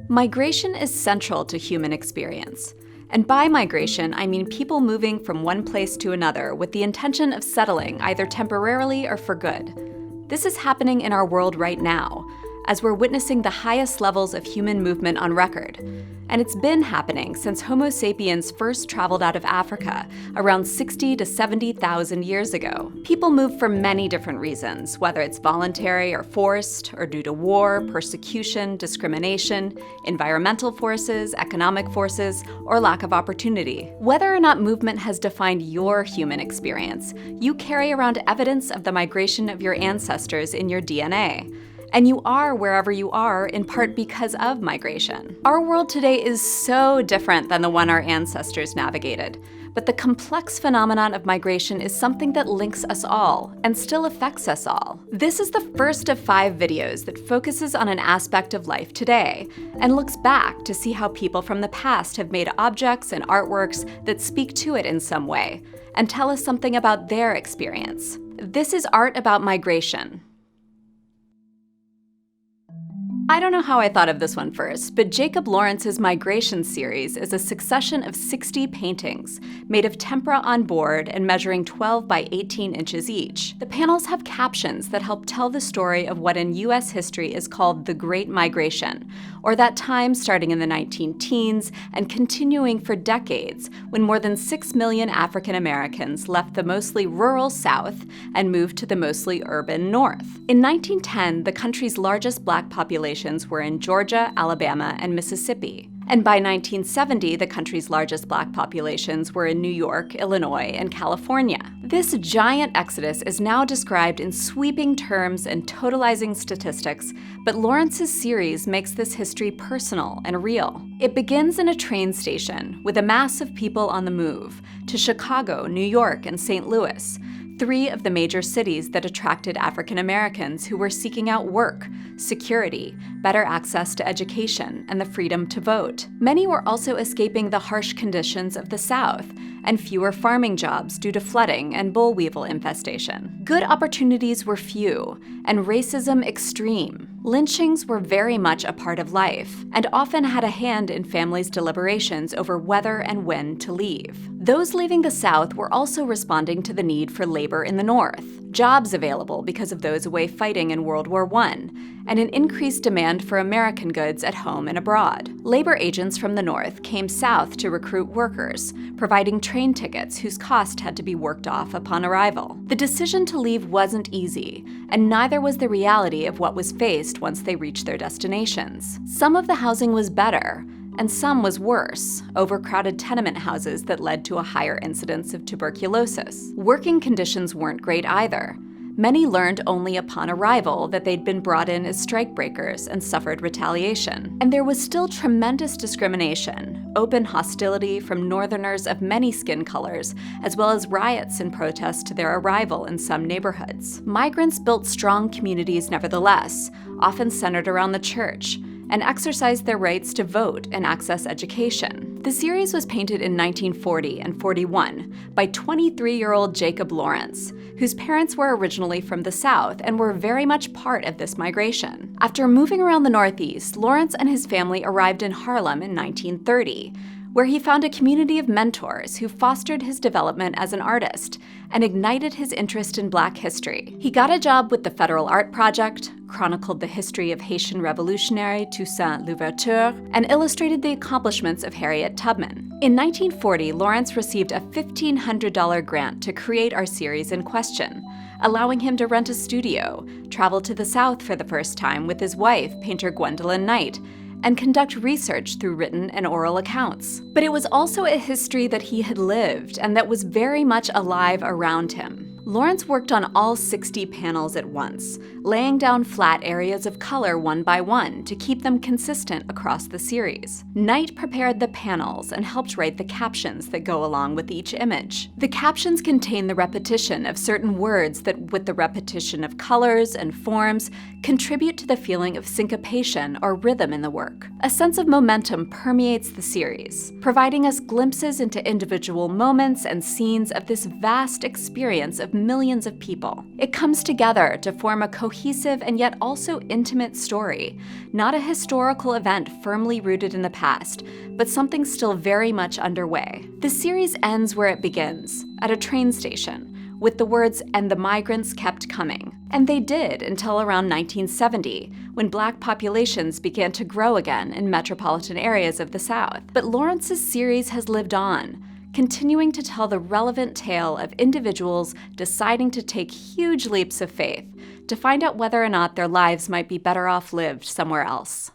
Migration is central to human experience. And by migration, I mean people moving from one place to another with the intention of settling either temporarily or for good. This is happening in our world right now, as we're witnessing the highest levels of human movement on record. And it's been happening since Homo sapiens first traveled out of Africa around 60 to 70,000 years ago. People move for many different reasons, whether it's voluntary or forced, or due to war, persecution, discrimination, environmental forces, economic forces, or lack of opportunity. Whether or not movement has defined your human experience, you carry around evidence of the migration of your ancestors in your DNA. And you are wherever you are in part because of migration. Our world today is so different than the one our ancestors navigated, but the complex phenomenon of migration is something that links us all and still affects us all. This is the first of 5 videos that focuses on an aspect of life today and looks back to see how people from the past have made objects and artworks that speak to it in some way and tell us something about their experience. This is art about migration. I don't know how I thought of this one first, but Jacob Lawrence's Migration series is a succession of 60 paintings made of tempera on board and measuring 12 by 18 inches each. The panels have captions that help tell the story of what in US history is called the Great Migration, or that time starting in the 19-teens and continuing for decades when more than 6 million African Americans left the mostly rural South and moved to the mostly urban North. In 1910, the country's largest Black population were in Georgia, Alabama, and Mississippi. And by 1970, the country's largest Black populations were in New York, Illinois, and California. This giant exodus is now described in sweeping terms and totalizing statistics, but Lawrence's series makes this history personal and real. It begins in a train station with a mass of people on the move to Chicago, New York, and St. Louis, 3 of the major cities that attracted African Americans who were seeking out work, security, better access to education, and the freedom to vote. Many were also escaping the harsh conditions of the South and fewer farming jobs due to flooding and boll weevil infestation. Good opportunities were few, and racism extreme. Lynchings were very much a part of life, and often had a hand in families' deliberations over whether and when to leave. Those leaving the South were also responding to the need for labor in the North, jobs available because of those away fighting in World War I, and an increased demand for American goods at home and abroad. Labor agents from the North came south to recruit workers, providing train tickets whose cost had to be worked off upon arrival. The decision to leave wasn't easy, and neither was the reality of what was faced once they reached their destinations. Some of the housing was better, and some was worse, overcrowded tenement houses that led to a higher incidence of tuberculosis. Working conditions weren't great either. Many learned only upon arrival that they'd been brought in as strikebreakers and suffered retaliation. And there was still tremendous discrimination, open hostility from Northerners of many skin colors, as well as riots in protest to their arrival in some neighborhoods. Migrants built strong communities nevertheless, often centered around the church, and exercised their rights to vote and access education. The series was painted in 1940 and 41 by 23-year-old Jacob Lawrence, whose parents were originally from the South and were very much part of this migration. After moving around the Northeast, Lawrence and his family arrived in Harlem in 1930, where he found a community of mentors who fostered his development as an artist and ignited his interest in Black history. He got a job with the Federal Art Project, chronicled the history of Haitian revolutionary Toussaint Louverture, and illustrated the accomplishments of Harriet Tubman. In 1940, Lawrence received a $1,500 grant to create our series in question, allowing him to rent a studio, travel to the South for the first time with his wife, painter Gwendolyn Knight, and conduct research through written and oral accounts. But it was also a history that he had lived and that was very much alive around him. Lawrence worked on all 60 panels at once, laying down flat areas of color one by one to keep them consistent across the series. Knight prepared the panels and helped write the captions that go along with each image. The captions contain the repetition of certain words that, with the repetition of colors and forms, contribute to the feeling of syncopation or rhythm in the work. A sense of momentum permeates the series, providing us glimpses into individual moments and scenes of this vast experience of of millions of people. It comes together to form a cohesive and yet also intimate story, not a historical event firmly rooted in the past, but something still very much underway. The series ends where it begins, at a train station, with the words, "and the migrants kept coming." And they did until around 1970, when Black populations began to grow again in metropolitan areas of the South. But Lawrence's series has lived on, continuing to tell the relevant tale of individuals deciding to take huge leaps of faith to find out whether or not their lives might be better off lived somewhere else.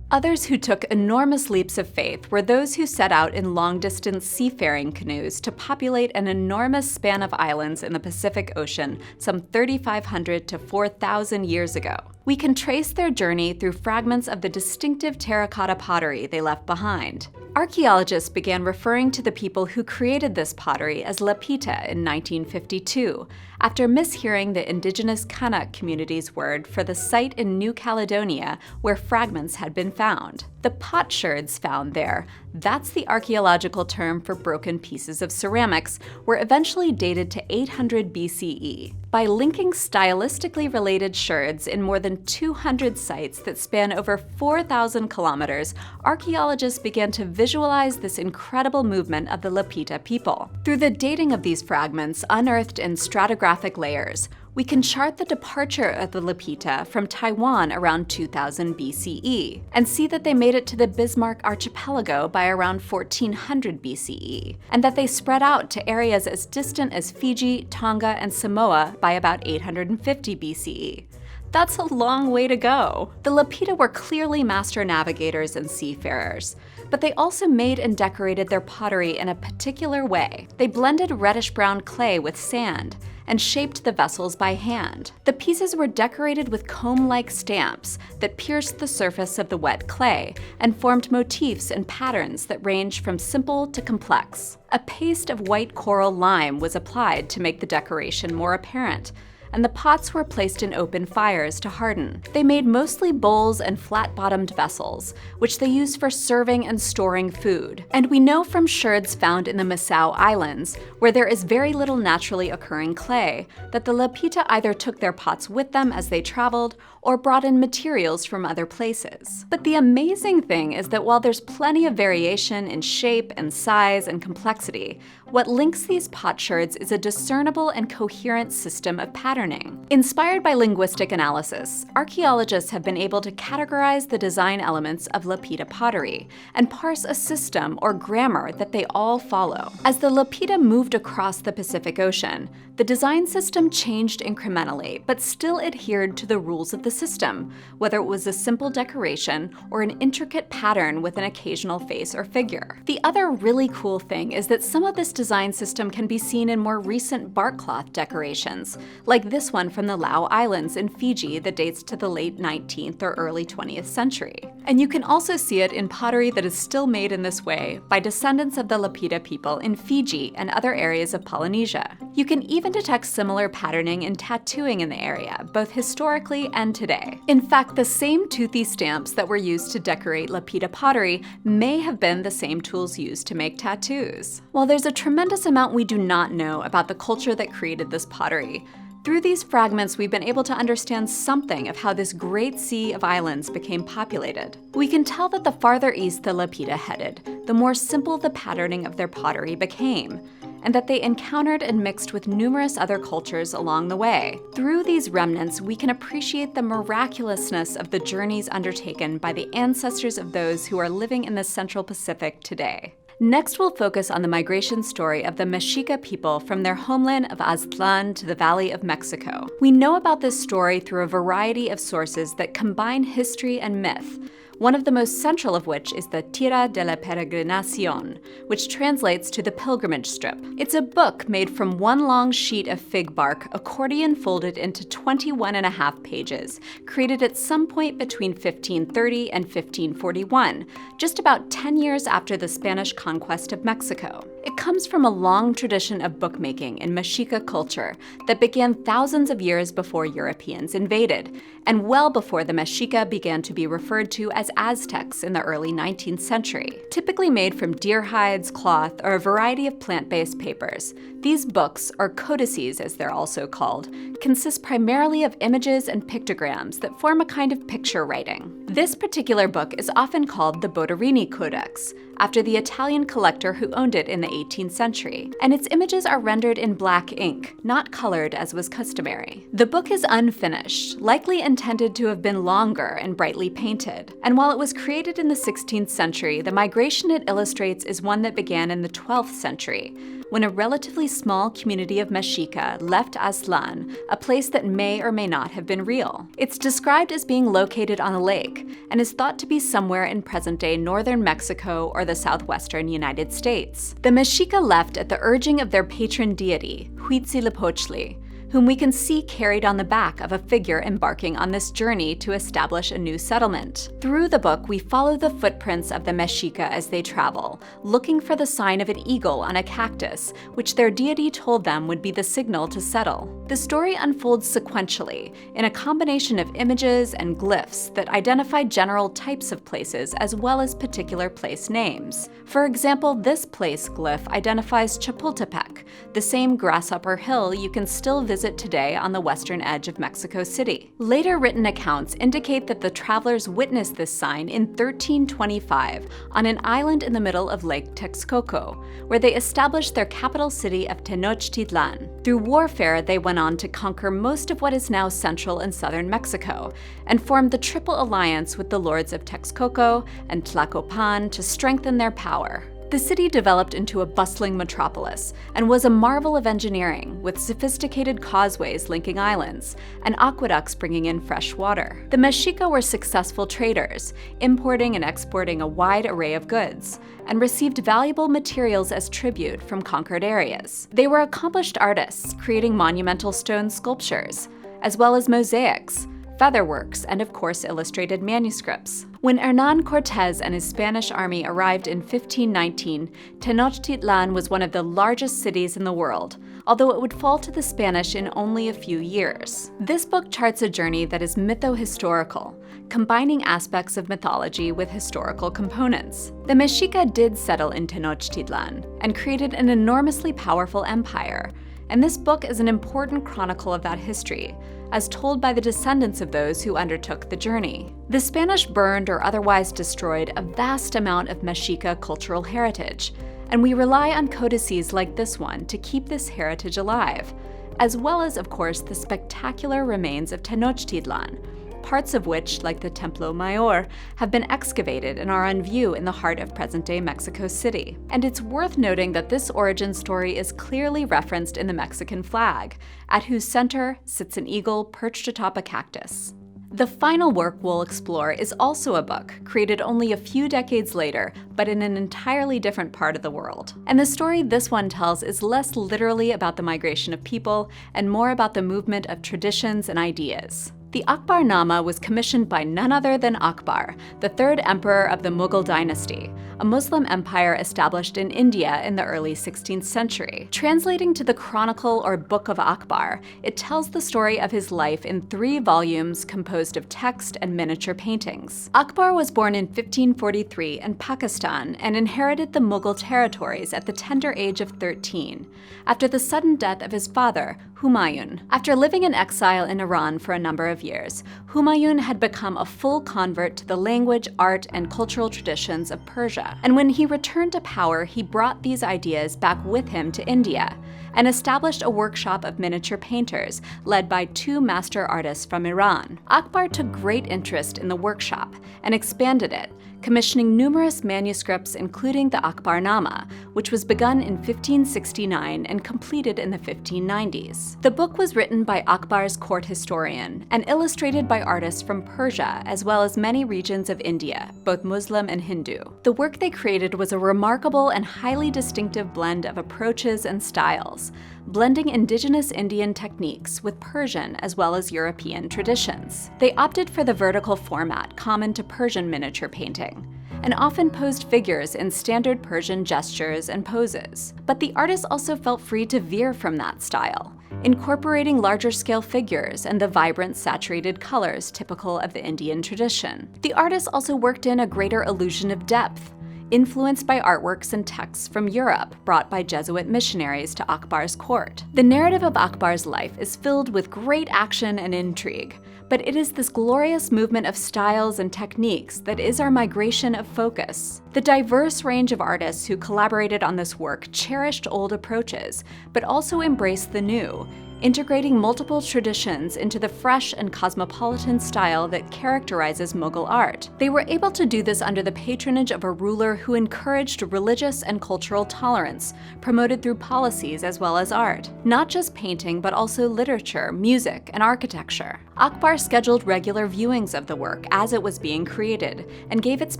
Others who took enormous leaps of faith were those who set out in long-distance seafaring canoes to populate an enormous span of islands in the Pacific Ocean some 3,500 to 4,000 years ago. We can trace their journey through fragments of the distinctive terracotta pottery they left behind. Archaeologists began referring to the people who created this pottery as Lapita in 1952, after mishearing the indigenous Hanna community's word for the site in New Caledonia where fragments had been found. The potsherds found there, that's the archaeological term for broken pieces of ceramics, were eventually dated to 800 BCE. By linking stylistically related sherds in more than 200 sites that span over 4,000 kilometers, archaeologists began to visualize this incredible movement of the Lapita people. Through the dating of these fragments unearthed in stratigraphic layers, we can chart the departure of the Lapita from Taiwan around 2000 BCE, and see that they made it to the Bismarck Archipelago by around 1400 BCE, and that they spread out to areas as distant as Fiji, Tonga, and Samoa by about 850 BCE. That's a long way to go. The Lapita were clearly master navigators and seafarers, but they also made and decorated their pottery in a particular way. They blended reddish-brown clay with sand and shaped the vessels by hand. The pieces were decorated with comb-like stamps that pierced the surface of the wet clay and formed motifs and patterns that ranged from simple to complex. A paste of white coral lime was applied to make the decoration more apparent, and the pots were placed in open fires to harden. They made mostly bowls and flat-bottomed vessels, which they used for serving and storing food. And we know from sherds found in the Misao Islands, where there is very little naturally occurring clay, that the Lapita either took their pots with them as they traveled or brought in materials from other places. But the amazing thing is that while there's plenty of variation in shape and size and complexity, what links these potsherds is a discernible and coherent system of patterning. Inspired by linguistic analysis, archaeologists have been able to categorize the design elements of Lapita pottery and parse a system or grammar that they all follow. As the Lapita moved across the Pacific Ocean, the design system changed incrementally, but still adhered to the rules of the system, whether it was a simple decoration or an intricate pattern with an occasional face or figure. The other really cool thing is that some of this design system can be seen in more recent bark cloth decorations, like this one from the Lau Islands in Fiji that dates to the late 19th or early 20th century. And you can also see it in pottery that is still made in this way by descendants of the Lapita people in Fiji and other areas of Polynesia. You can even detect similar patterning and tattooing in the area, both historically and today. In fact, the same toothy stamps that were used to decorate Lapita pottery may have been the same tools used to make tattoos. While there's a tremendous amount we do not know about the culture that created this pottery, through these fragments, we've been able to understand something of how this great sea of islands became populated. We can tell that the farther east the Lapita headed, the more simple the patterning of their pottery became, and that they encountered and mixed with numerous other cultures along the way. Through these remnants, we can appreciate the miraculousness of the journeys undertaken by the ancestors of those who are living in the Central Pacific today. Next, we'll focus on the migration story of the Mashika people from their homeland of Aztlan to the Valley of Mexico. We know about this story through a variety of sources that combine history and myth, one of the most central of which is the Tira de la Peregrinación, which translates to the pilgrimage strip. It's a book made from one long sheet of fig bark, accordion folded into 21.5 pages, created at some point between 1530 and 1541, just about 10 years after the Spanish conquest of Mexico. It comes from a long tradition of bookmaking in Mashika culture that began thousands of years before Europeans invaded, and well before the Mashika began to be referred to as as Aztecs in the early 19th century. Typically made from deer hides, cloth, or a variety of plant-based papers, these books, or codices as they're also called, consist primarily of images and pictograms that form a kind of picture writing. This particular book is often called the Botterini Codex, after the Italian collector who owned it in the 18th century, and its images are rendered in black ink, not colored as was customary. The book is unfinished, likely intended to have been longer and brightly painted, and while it was created in the 16th century, the migration it illustrates is one that began in the 12th century, when a relatively small community of Mashika left Aslan, a place that may or may not have been real. It's described as being located on a lake, and is thought to be somewhere in present-day northern Mexico or the southwestern United States. The Mashika left at the urging of their patron deity, Huitzilopochtli, whom we can see carried on the back of a figure embarking on this journey to establish a new settlement. Through the book, we follow the footprints of the Mashika as they travel, looking for the sign of an eagle on a cactus, which their deity told them would be the signal to settle. The story unfolds sequentially, in a combination of images and glyphs that identify general types of places as well as particular place names. For example, this place glyph identifies Chapultepec, the same grasshopper hill you can still visit today on the western edge of Mexico City. Later written accounts indicate that the travelers witnessed this sign in 1325 on an island in the middle of Lake Texcoco, where they established their capital city of Tenochtitlan. Through warfare, they went on to conquer most of what is now central and southern Mexico, and formed the Triple Alliance with the lords of Texcoco and Tlacopan to strengthen their power. The city developed into a bustling metropolis and was a marvel of engineering, with sophisticated causeways linking islands and aqueducts bringing in fresh water. The Mexica were successful traders, importing and exporting a wide array of goods, and received valuable materials as tribute from conquered areas. They were accomplished artists, creating monumental stone sculptures, as well as mosaics, featherworks, and of course illustrated manuscripts. When Hernán Cortés and his Spanish army arrived in 1519, Tenochtitlan was one of the largest cities in the world, although it would fall to the Spanish in only a few years. This book charts a journey that is mytho-historical, combining aspects of mythology with historical components. The Mexica did settle in Tenochtitlan and created an enormously powerful empire, and this book is an important chronicle of that history, as told by the descendants of those who undertook the journey. The Spanish burned or otherwise destroyed a vast amount of Mexica cultural heritage, and we rely on codices like this one to keep this heritage alive, as well as, of course, the spectacular remains of Tenochtitlan, parts of which, like the Templo Mayor, have been excavated and are on view in the heart of present-day Mexico City. And it's worth noting that this origin story is clearly referenced in the Mexican flag, at whose center sits an eagle perched atop a cactus. The final work we'll explore is also a book, created only a few decades later, but in an entirely different part of the world. And the story this one tells is less literally about the migration of people, and more about the movement of traditions and ideas. The Akbarnama was commissioned by none other than Akbar, the third emperor of the Mughal dynasty, a Muslim empire established in India in the early 16th century. Translating to the Chronicle or Book of Akbar, it tells the story of his life in 3 volumes composed of text and miniature paintings. Akbar was born in 1543 in Pakistan and inherited the Mughal territories at the tender age of 13, after the sudden death of his father, Humayun. After living in exile in Iran for a number of years, Humayun had become a full convert to the language, art, and cultural traditions of Persia. And when he returned to power, he brought these ideas back with him to India and established a workshop of miniature painters led by 2 master artists from Iran. Akbar took great interest in the workshop and expanded it, commissioning numerous manuscripts including the Akbarnama, which was begun in 1569 and completed in the 1590s. The book was written by Akbar's court historian and illustrated by artists from Persia as well as many regions of India, both Muslim and Hindu. The work they created was a remarkable and highly distinctive blend of approaches and styles, blending indigenous Indian techniques with Persian as well as European traditions. They opted for the vertical format common to Persian miniature painting, and often posed figures in standard Persian gestures and poses. But the artists also felt free to veer from that style, incorporating larger-scale figures and the vibrant, saturated colors typical of the Indian tradition. The artist also worked in a greater illusion of depth, influenced by artworks and texts from Europe brought by Jesuit missionaries to Akbar's court. The narrative of Akbar's life is filled with great action and intrigue, but it is this glorious movement of styles and techniques that is our migration of focus. The diverse range of artists who collaborated on this work cherished old approaches, but also embraced the new, integrating multiple traditions into the fresh and cosmopolitan style that characterizes Mughal art. They were able to do this under the patronage of a ruler who encouraged religious and cultural tolerance, promoted through policies as well as art. Not just painting, but also literature, music, and architecture. Akbar scheduled regular viewings of the work as it was being created, and gave its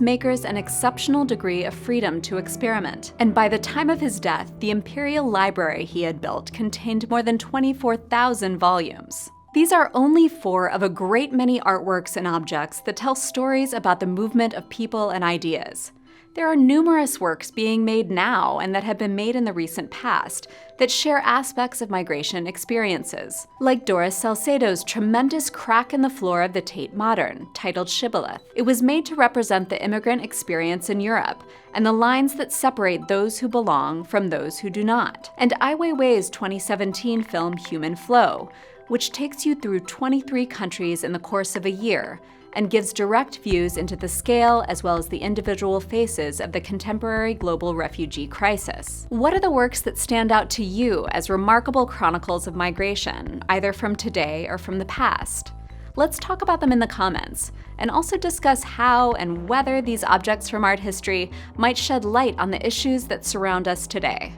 makers an exceptional degree of freedom to experiment. And by the time of his death, the imperial library he had built contained more than 24,000 volumes. These are only 4 of a great many artworks and objects that tell stories about the movement of people and ideas. There are numerous works being made now and that have been made in the recent past that share aspects of migration experiences, like Doris Salcedo's tremendous crack in the floor of the Tate Modern, titled Shibboleth. It was made to represent the immigrant experience in Europe and the lines that separate those who belong from those who do not. And Ai Weiwei's 2017 film Human Flow, which takes you through 23 countries in the course of a year, and gives direct views into the scale as well as the individual faces of the contemporary global refugee crisis. What are the works that stand out to you as remarkable chronicles of migration, either from today or from the past? Let's talk about them in the comments, and also discuss how and whether these objects from art history might shed light on the issues that surround us today.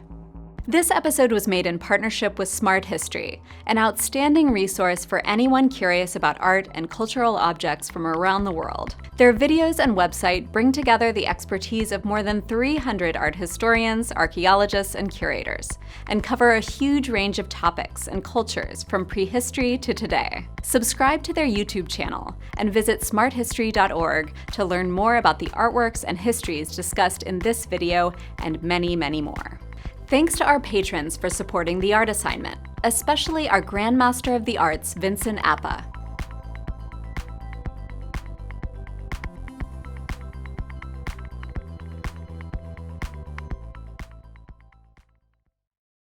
This episode was made in partnership with Smart History, an outstanding resource for anyone curious about art and cultural objects from around the world. Their videos and website bring together the expertise of more than 300 art historians, archaeologists, and curators, and cover a huge range of topics and cultures from prehistory to today. Subscribe to their YouTube channel and visit smarthistory.org to learn more about the artworks and histories discussed in this video and many, many more. Thanks to our patrons for supporting the art assignment, especially our Grandmaster of the Arts, Vincent Appa.